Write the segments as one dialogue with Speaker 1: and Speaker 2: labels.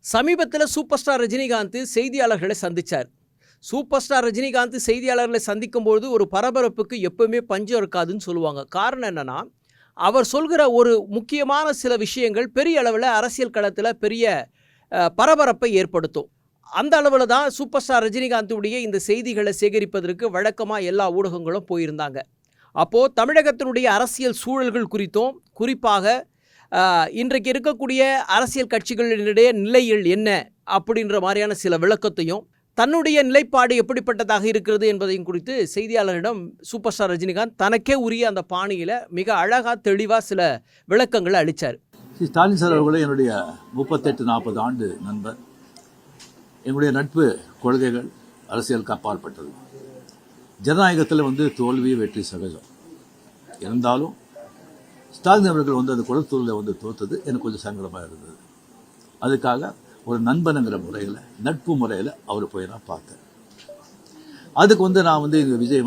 Speaker 1: சமீபத்தில் super star Rajinikanth செய்தியாளர்களை சந்தித்தார். சூப்பர் ஸ்டார் ரஜினிகாந்த் செய்தியாளர்களை சந்திக்கும்போது ஒரு பரபரப்புக்கு எப்பவுமே பஞ்சம் இருக்காதுன்னு சொல்லுவாங்க. காரணம் என்னென்னா, அவர் சொல்கிற ஒரு முக்கியமான சில விஷயங்கள் பெரிய அளவில் அரசியல் களத்தில் பெரிய பரபரப்பை ஏற்படுத்தும். அந்த அளவில் தான் சூப்பர் ஸ்டார் ரஜினிகாந்துடைய இந்த செய்திகளை சேகரிப்பதற்கு வழக்கமாக எல்லா ஊடகங்களும் போயிருந்தாங்க. அப்போது தமிழகத்தினுடைய அரசியல் சூழல்கள் குறித்தும், குறிப்பாக இன்றைக்கு இருக்கக்கூடிய அரசியல் கட்சிகளினுடைய நிலைகள் என்ன அப்படின்ற மாதிரியான சில விளக்கத்தையும், தன்னுடைய நிலைப்பாடு எப்படிப்பட்டதாக இருக்கிறது என்பதையும் குறித்து செய்தியாளரிடம் சூப்பர் ஸ்டார் ரஜினிகாந்த் தனக்கே உரிய அந்த பாணியில் மிக அழகாக தெளிவாக சில விளக்கங்களை அளித்தார்.
Speaker 2: ஸ்டாலின் சார் அவர்களே என்னுடைய 38-40 ஆண்டு நண்பர். என்னுடைய நட்பு கொள்கைகள் அரசியலுக்கு அப்பாற்பட்டது. ஜனநாயகத்தில் தோல்வி வெற்றி சகஜம். இருந்தாலும் ஸ்டாலின் அவர்கள் அந்த குளத்தூரில் தோற்றது எனக்கு கொஞ்சம் சங்கடமாக இருந்தது. அதுக்காக ஒரு நண்பனுங்கிற முறையில், நட்பு முறையில் அவர் போய் நான் பார்த்தேன். அதுக்கு நான் இந்த விஜய்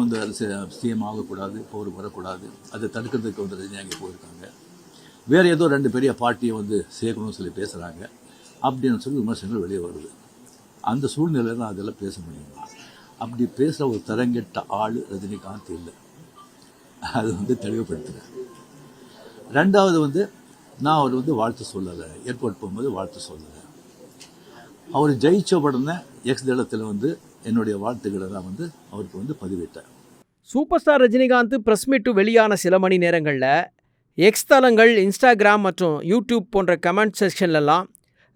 Speaker 2: சிஎம் ஆகக்கூடாது, போர் வரக்கூடாது, அதை தடுக்கிறதுக்கு ரஜினி அங்கே போயிருக்காங்க, வேறு ஏதோ 2 பெரிய பார்ட்டியை சேர்க்கணும்னு சொல்லி பேசுகிறாங்க அப்படின்னு சொல்லி விமர்சனங்கள் வெளியே வருது. அந்த சூழ்நிலையில் நான் அதெல்லாம் பேச முடியுமா? அப்படி பேசுகிற ஒரு தரங்கெட்ட ஆள் ரஜினிகாந்த் இல்லை. அது தெளிவுபடுத்துகிறேன். 2வது நான் அவர் வாழ்த்து சொல்லலை, ஏர்போர்ட் போகும்போது வாழ்த்து சொல்லலை. அவர் ஜெயிச்ச உடனே எக்ஸ் தளத்தில் என்னுடைய வாழ்த்துக்களை தான் அவருக்கு பதிவிட்டேன்.
Speaker 1: Super star Rajinikanth press meet வெளியான சில மணி நேரங்களில் எக்ஸ் தளங்கள், இன்ஸ்டாகிராம் மற்றும் யூடியூப் போன்ற கமெண்ட் செக்ஷன்லலாம்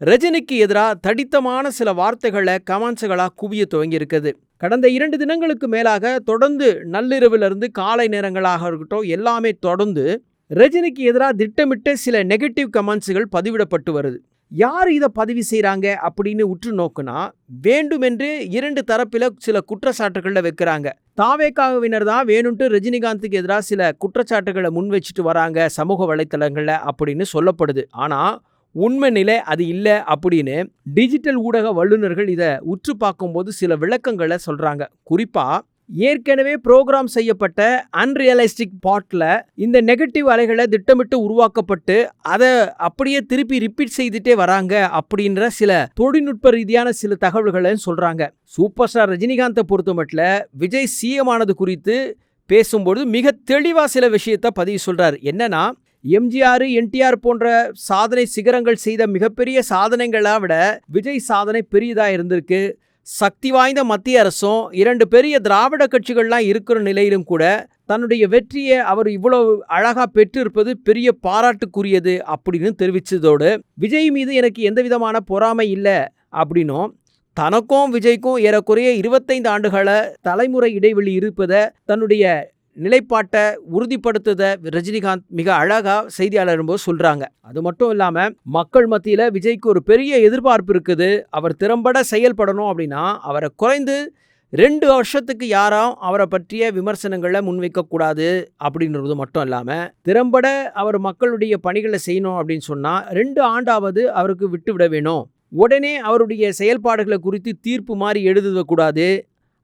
Speaker 1: ரஜினிக்கு எதிராக தடித்தமான சில வார்த்தைகளை கமெண்ட்ஸுகளாக குவிய துவங்கியிருக்குது. கடந்த 2 தினங்களுக்கு மேலாக தொடர்ந்து நள்ளிரவிலிருந்து காலை நேரங்களாக இருக்கட்டும், எல்லாமே தொடர்ந்து ரஜினிக்கு எதிராக திட்டமிட்ட சில நெகட்டிவ் கமெண்ட்ஸுகள் பதிவிடப்பட்டு வருது. யார் இதை பதிவு செய்கிறாங்க அப்படின்னு உற்று நோக்குனா, வேண்டுமென்று 2 தரப்பில் சில குற்றச்சாட்டுகளை வைக்கிறாங்க. தாவேகாவினர் தான் வேணும்ட்டு ரஜினிகாந்துக்கு எதிராக சில குற்றச்சாட்டுகளை முன் வச்சுட்டு வராங்க சமூக வலைத்தளங்களில் அப்படின்னு சொல்லப்படுது. ஆனால் உண்மை நிலை அது இல்லை அப்படின்னு டிஜிட்டல் ஊடக வல்லுநர்கள் இதை உற்று பார்க்கும்போது சில விளக்கங்களை சொல்கிறாங்க. குறிப்பாக ஏற்கனவே ப்ரோக்ராம் செய்யப்பட்ட அன்ரியலிஸ்டிக் பாட்டில் இந்த நெகட்டிவ் அலைகளை திட்டமிட்டு உருவாக்கப்பட்டு அதை அப்படியே திருப்பி ரிப்பீட் செய்துட்டே வராங்க அப்படின்ற சில தொழில்நுட்ப ரீதியான சில தகவல்களை சொல்கிறாங்க. சூப்பர் ஸ்டார் ரஜினிகாந்தை பொறுத்த மட்டும் விஜய் சிஎம் ஆனது குறித்து பேசும்போது மிக தெளிவாக சில விஷயத்தை பதிவு சொல்கிறார். என்னன்னா, எம்ஜிஆர், என்டிஆர் போன்ற சாதனை சிகரங்கள் செய்த மிகப்பெரிய சாதனைகளை விட விஜய் சாதனை பெரியதாக இருந்திருக்கு. சக்தி வாய்ந்த மத்திய அரசும் 2 பெரிய திராவிட கட்சிகள்லாம் இருக்கிற நிலையிலும் கூட தன்னுடைய வெற்றியை அவர் இவ்வளவு அழகாக பெற்றிருப்பது பெரிய பாராட்டுக்குரியது அப்படின்னு தெரிவித்ததோடு, விஜய் மீது எனக்கு எந்த விதமான பொறாமை இல்லை அப்படின்னும், தனக்கும் விஜய்க்கும் ஏறக்குறைய 25 ஆண்டுகள தலைமுறை இடைவெளி இருப்பதை தன்னுடைய நிலைப்பாட்டை உறுதிப்படுத்துத ரஜினிகாந்த் மிக அழகாக செய்தியாளர் போது சொல்கிறாங்க. அது மட்டும் இல்லாமல் மக்கள் மத்தியில் விஜய்க்கு ஒரு பெரிய எதிர்பார்ப்பு இருக்குது. அவர் திறம்பட செயல்படணும் அப்படின்னா அவரை குறைந்து 2 வருஷத்துக்கு யாரும் அவரை பற்றிய விமர்சனங்களை முன்வைக்கக்கூடாது அப்படின்றது மட்டும் இல்லாமல், திறம்பட அவர் மக்களுடைய பணிகளை செய்யணும் அப்படின்னு சொன்னால் 2 ஆண்டாவது அவருக்கு விட்டுவிட வேணும். உடனே அவருடைய செயல்பாடுகளை குறித்து தீர்ப்பு மாதிரி எழுதக்கூடாது.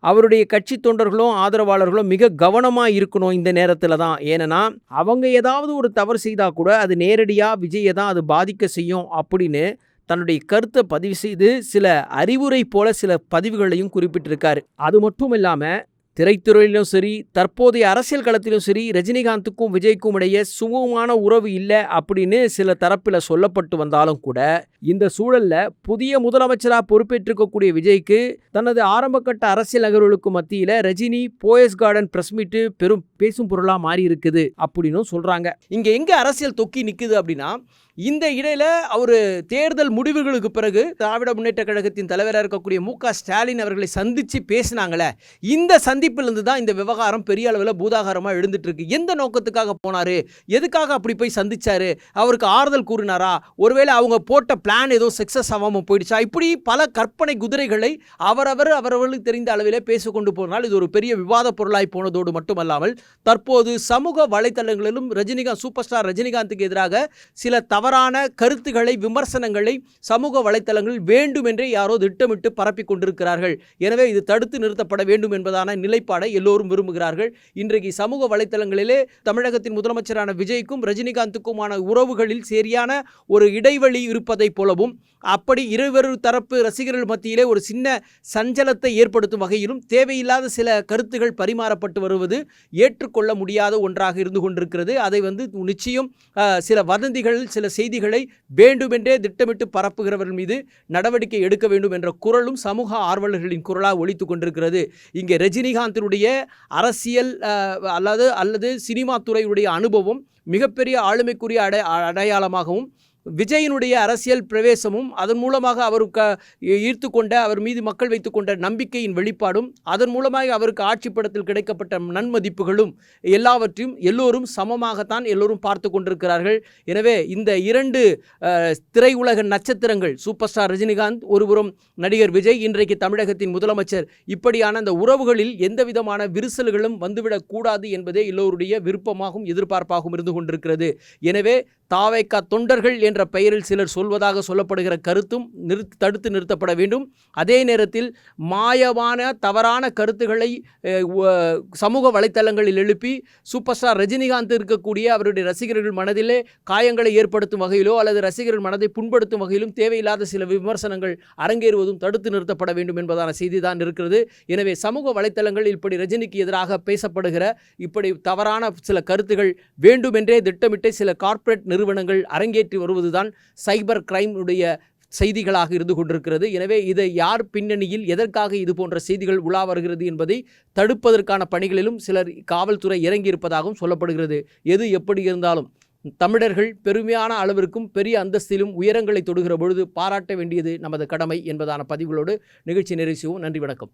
Speaker 1: அவருடைய கட்சி தொண்டர்களும் ஆதரவாளர்களும் மிக கவனமாக இருக்கணும் இந்த நேரத்தில் தான். ஏன்னா அவங்க ஏதாவது ஒரு தவறு செய்தால் கூட அது நேரடியாக விஜயை தான் அது பாதிக்க செய்யும் அப்படின்னு தன்னுடைய கருத்தை பதிவு செய்து சில அறிவுரை போல சில பதிவுகளையும் குறிப்பிட்டிருக்காரு. அது மட்டும் இல்லாமல் திரைத்துறையிலும் சரி, தற்போதைய அரசியல் களத்திலும் சரி, ரஜினிகாந்துக்கும் விஜய்க்கும் இடையே சுமூகமான உறவு இல்லை அப்படின்னு சில தரப்பில் சொல்லப்பட்டு வந்தாலும் கூட, இந்த சூழலில் புதிய முதலமைச்சராக பொறுப்பேற்றிருக்கக்கூடிய விஜய்க்கு தனது ஆரம்பகட்ட அரசியல் நகர்வுகளுக்கு மத்தியில் ரஜினி போயஸ் கார்டன் பிரஸ் மீட்டு பெரும் பேசும் பொருளாக மாறி இருக்குது அப்படின்னு சொல்கிறாங்க. இங்கே எங்கே அரசியல் தொக்கி நிற்குது அப்படின்னா, இந்த இடையில அவர் தேர்தல் முடிவுகளுக்கு பிறகு திராவிட முன்னேற்ற கழகத்தின் தலைவராக இருக்கக்கூடிய மு.க. ஸ்டாலின் அவர்களை சந்தித்து பேசினாங்களே, இந்த சந்திப்பிலிருந்து தான் இந்த விவகாரம் பெரிய அளவில் பூதாகாரமாக எழுந்துட்டு இருக்கு. எந்த நோக்கத்துக்காக போனாரு, எதுக்காக அப்படி போய் சந்திச்சாரு, அவருக்கு ஆறுதல் கூறினாரா, ஒருவேளை அவங்க போட்ட பிளான் ஏதோ சக்சஸ் ஆகாமல் போயிடுச்சா, இப்படி பல கற்பனை குதிரைகளை அவரவர்களுக்கு தெரிந்த அளவிலே பேசிக்கொண்டு போனால் இது ஒரு பெரிய விவாத பொருளாய் போனதோடு மட்டுமல்லாமல், தற்போது சமூக வலைத்தளங்களிலும் சூப்பர் ஸ்டார் ரஜினிகாந்துக்கு எதிராக சில தவறான கருத்துக்களை, விமர்சனங்களை சமூக வலைத்தளங்களில் வேண்டுமென்றே யாரோ திட்டமிட்டு பரப்பிக் கொண்டிருக்கிறார்கள். எனவே இது தடுத்து நிறுத்தப்பட வேண்டும் என்பதான நிலைப்பாடை எல்லோரும் விரும்புகிறார்கள். இன்றைக்கு சமூக வலைத்தளங்களிலே தமிழகத்தின் முதலமைச்சரான விஜய்க்கும் ரஜினிகாந்துக்குமான உறவுகளில் சரியான ஒரு இடைவெளி இருப்பதைப் போலவும், அப்படி இருவரு தரப்பு ரசிகர்கள் மத்தியிலே ஒரு சின்ன சஞ்சலத்தை ஏற்படுத்தும் வகையிலும் தேவையில்லாத சில கருத்துகள் பரிமாறப்பட்டு வருவது ஏற்றுக்கொள்ள முடியாத ஒன்றாக இருந்து கொண்டிருக்கிறது. அதை நிச்சயம் சில வதந்திகள், சில செய்திகளை வேண்டுமென்றே திட்டமிட்டு பரப்புகிறவர்கள் மீது நடவடிக்கை எடுக்க வேண்டும் என்ற குரலும் சமூக ஆர்வலர்களின் குரலாக ஒலித்துக் கொண்டிருக்கிறது. இங்கே ரஜினிகாந்தினுடைய அரசியல் அல்லது சினிமா துறையுடைய அனுபவம் மிகப்பெரிய ஆளுமைக்குரிய அடையாளமாகவும், விஜயினுடைய அரசியல் பிரவேசமும் அதன் மூலமாக அவருக்கு ஈர்த்து கொண்ட, அவர் மீது மக்கள் வைத்து கொண்ட நம்பிக்கையின் வெளிப்பாடும், அதன் மூலமாக அவருக்கு ஆட்சி படத்தில் கிடைக்கப்பட்ட நன்மதிப்புகளும் எல்லாவற்றையும் எல்லோரும் சமமாகத்தான் எல்லோரும் பார்த்து கொண்டிருக்கிறார்கள். எனவே இந்த இரண்டு திரையுலக நட்சத்திரங்கள், சூப்பர் ஸ்டார் ரஜினிகாந்த், ஒருபுறம் நடிகர் விஜய், இன்றைக்கு தமிழகத்தின் முதலமைச்சர், இப்படியான அந்த உறவுகளில் எந்த விதமான விரிசல்களும் வந்துவிடக்கூடாது என்பதே எல்லோருடைய விருப்பமாகவும் எதிர்பார்ப்பாகவும் இருந்து கொண்டிருக்கிறது. எனவே தாவேகா தொண்டர்கள் என்ற பெயரில் சிலர் சொல்வதாக சொல்லப்படுகிற கருத்தும் தடுத்து நிறுத்தப்பட வேண்டும். அதே நேரத்தில் மாயமான தவறான கருத்துக்களை சமூக வலைத்தளங்களில் எழுப்பி சூப்பர் ஸ்டார் ரஜினிகாந்த் இருக்கக்கூடிய அவருடைய ரசிகர்கள் மனதிலே காயங்களை ஏற்படுத்தும் வகையிலோ அல்லது ரசிகர்கள் மனதை புண்படுத்தும் வகையிலும் தேவையில்லாத சில விமர்சனங்கள் அரங்கேறுவதும் தடுத்து நிறுத்தப்பட வேண்டும் என்பதான செய்தி தான் இருக்கிறது. எனவே சமூக வலைத்தளங்களில் இப்படி ரஜினிக்கு எதிராக பேசப்படுகிற இப்படி தவறான சில கருத்துகள் வேண்டுமென்றே திட்டமிட்டு சில கார்ப்பரேட் நிறுவனங்கள் அரங்கேற்றி வருவதுதான் சைபர் கிரைம் உடைய செய்திகளாக இருந்து கொண்டிருக்கிறது. எனவே இதை யார் பின்னணியில் எதற்காக இது போன்ற செய்திகள் உலா வருகிறது என்பதை தடுப்பதற்கான பணிகளிலும் சிலர் காவல்துறை இறங்கியிருப்பதாகவும் சொல்லப்படுகிறது. எது எப்படி இருந்தாலும் தமிழர்கள் பெருமையான அளவிற்கும் பெரிய அந்தஸ்திலும் உயரங்களை தொடுகிற பொழுது பாராட்ட வேண்டியது நமது கடமை என்பதான பதிவுகளோடு நிகழ்ச்சி நிறைவு செய்வோம். நன்றி, வணக்கம்.